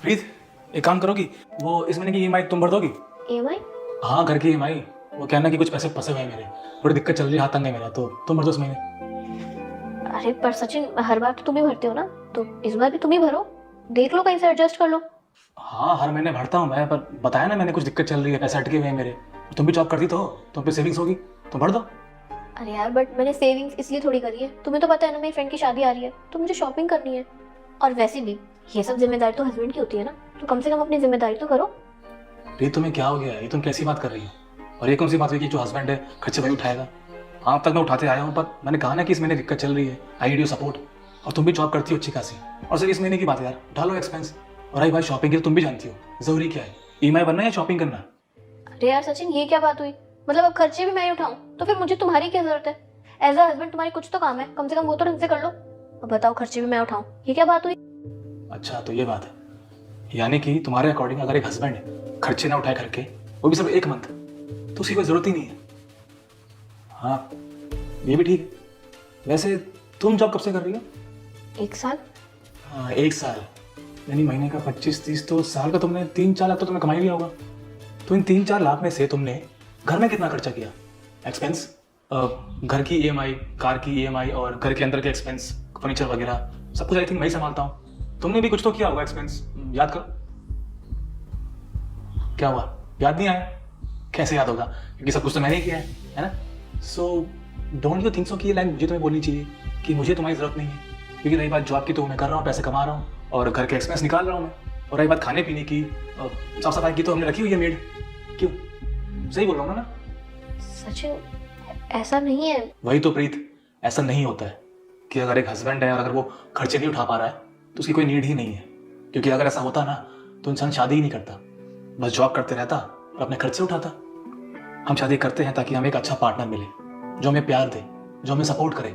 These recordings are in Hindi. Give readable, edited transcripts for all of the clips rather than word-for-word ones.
प्रीत, एक काम करोगी, वो इस महीने की ईएमआई तुम भर दोगी? EMI? हाँ, घर की ईएमआई। वो कहना कि कुछ पैसे फंसे हुए हैं मेरे, थोड़ी दिक्कत चल रही है, हाथ तंग है मेरा, तो तुम भर दो इस महीने। अरे पर सचिन, हर बार तो तुम ही भरते हो ना, तो इस बार भी तुम ही भरो। देख लो, कहीं से एडजस्ट कर लो। हाँ, हर महीने भरता हूँ मैं, पर बताया ना मैंने, कुछ दिक्कत चल रही है, पैसे अटके हुए हैं मेरे। तुम भी जॉब करती तो हो, तुम पे सेविंग्स होगी, तुम भर दो। अरे यार, बट मैंने सेविंग्स इसलिए थोड़ी करी है, तुम्हें तो पता है ना मेरी फ्रेंड की शादी आ रही है, तो मुझे शॉपिंग करनी है। और वैसे भी ये सब जिम्मेदारी तो हस्बैंड की होती है ना, तो कम से कम अपनी जिम्मेदारी तो करो। प्रीत, तुम्हें क्या हो गया है? ये तुम कैसी बात कर रही हो? और ये कौन सी बात हुई कि जो हस्बैंड है खर्चे वही उठाएगा? हाँ, अब तक मैं उठाते आया हूँ, पर मैंने कहा ना कि इस महीने दिक्कत चल रही है, आई नीड योर सपोर्ट। और तुम भी जॉब करती हो अच्छी खासी, और सिर्फ इस महीने की बात है यार, उठा लो एक्सपेंस। और आई बात शॉपिंग की, तो तुम भी जानती हो जरूरी क्या है, ईएमआई बनना या शॉपिंग करना। अरे यार सचिन, ये क्या बात हुई? मतलब अब खर्चे भी मैं ही उठाऊं, तो फिर मुझे तुम्हारी क्या जरूरत है? एज अ हस्बैंड तुम्हारी कुछ तो काम है, कम से कम वो तो ढंग से कर लो। अब बताओ, खर्चे भी मैं उठाऊं, ये क्या बात हुई? अच्छा, तो ये बात है, यानी कि तुम्हारे अकॉर्डिंग अगर एक हस्बैंड खर्चे ना उठाए घर के, वो भी सिर्फ एक मंथ, तो उसकी कोई ज़रूरत ही नहीं है। हाँ, ये भी ठीक है। वैसे तुम जॉब कब से कर रही हो? 1 साल। हाँ, 1 साल, यानी महीने का 25-30, तो साल का तुमने 3-4 लाख तो तुमने कमाई लिया होगा। तो इन 3-4 लाख में से तुमने घर में कितना खर्चा किया? एक्सपेंस, घर की ईएमआई, कार की ईएमआई, और घर के अंदर के एक्सपेंस, फर्नीचर वगैरह, सब कुछ आई थिंक मैं ही संभालता हूँ। तुमने भी कुछ तो किया होगा एक्सपेंस, याद करो। क्या हुआ, याद नहीं आया? कैसे याद होगा, क्योंकि सब कुछ तो मैंने ही किया है ना? So don't you think so कि ये लाइन मुझे तुम्हें बोलनी चाहिए कि मुझे तुम्हारी ज़रूरत नहीं है? क्योंकि रही बात जॉब की, तो मैं कर रहा हूँ, पैसे कमा रहा हूँ, और घर के एक्सपेंस निकाल रहा हूँ मैं। और रही बात खाने पीने की, साफ सफाई की, तो हमने रखी हुई है मेड। क्यों, सही बोल रहा हूँ ना? सचिन, ऐसा नहीं है। वही तो प्रीत, ऐसा नहीं होता है कि अगर एक हस्बैंड है और अगर वो खर्चे नहीं उठा पा रहा है, तो उसकी कोई नीड ही नहीं है। क्योंकि अगर ऐसा होता ना, तो इंसान शादी ही नहीं करता, बस जॉब करते रहता और अपने खर्चे उठाता। हम शादी करते हैं ताकि हमें एक अच्छा पार्टनर मिले, जो हमें प्यार दे, जो हमें सपोर्ट करे,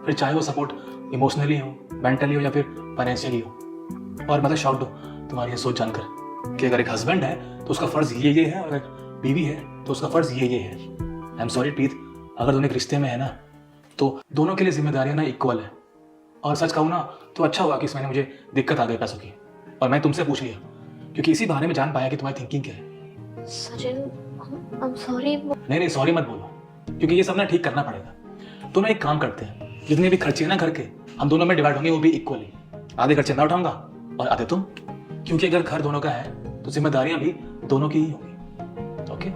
फिर चाहे वो सपोर्ट इमोशनली हो, मेंटली हो, या फिर फाइनेंशियली हो। और मतलब शॉक्ड हो तुम्हारी ये सोच जानकर कि अगर एक हस्बैंड है तो उसका फ़र्ज़ ये है, और एक बीवी है तो उसका फ़र्ज़ ये है। आई एम सॉरी प्रीत, अगर दोनों एक रिश्ते में है ना, तो दोनों के लिए जिम्मेदारियां ना इक्वल है। और सच कहूँ ना, तो अच्छा हुआ कि इस महीने मुझे दिक्कत आ गई पैसों की, और मैं तुमसे पूछ लिया, क्योंकि इसी बहाने में जान पाया कि तुम्हारी थिंकिंग क्या है। Sachin, I am sorry. नहीं, सॉरी मत बोलो, क्योंकि ये सब ना ठीक करना पड़ेगा। तो मैं एक काम करते हैं, जितने भी खर्चे हैं ना घर के, हम दोनों में डिवाइड होंगे, वो भी इक्वली। आधे खर्चे मैं उठाऊंगा और आधे तुम, क्योंकि अगर घर दोनों का है तो जिम्मेदारियां भी दोनों की ही होंगी। ओके?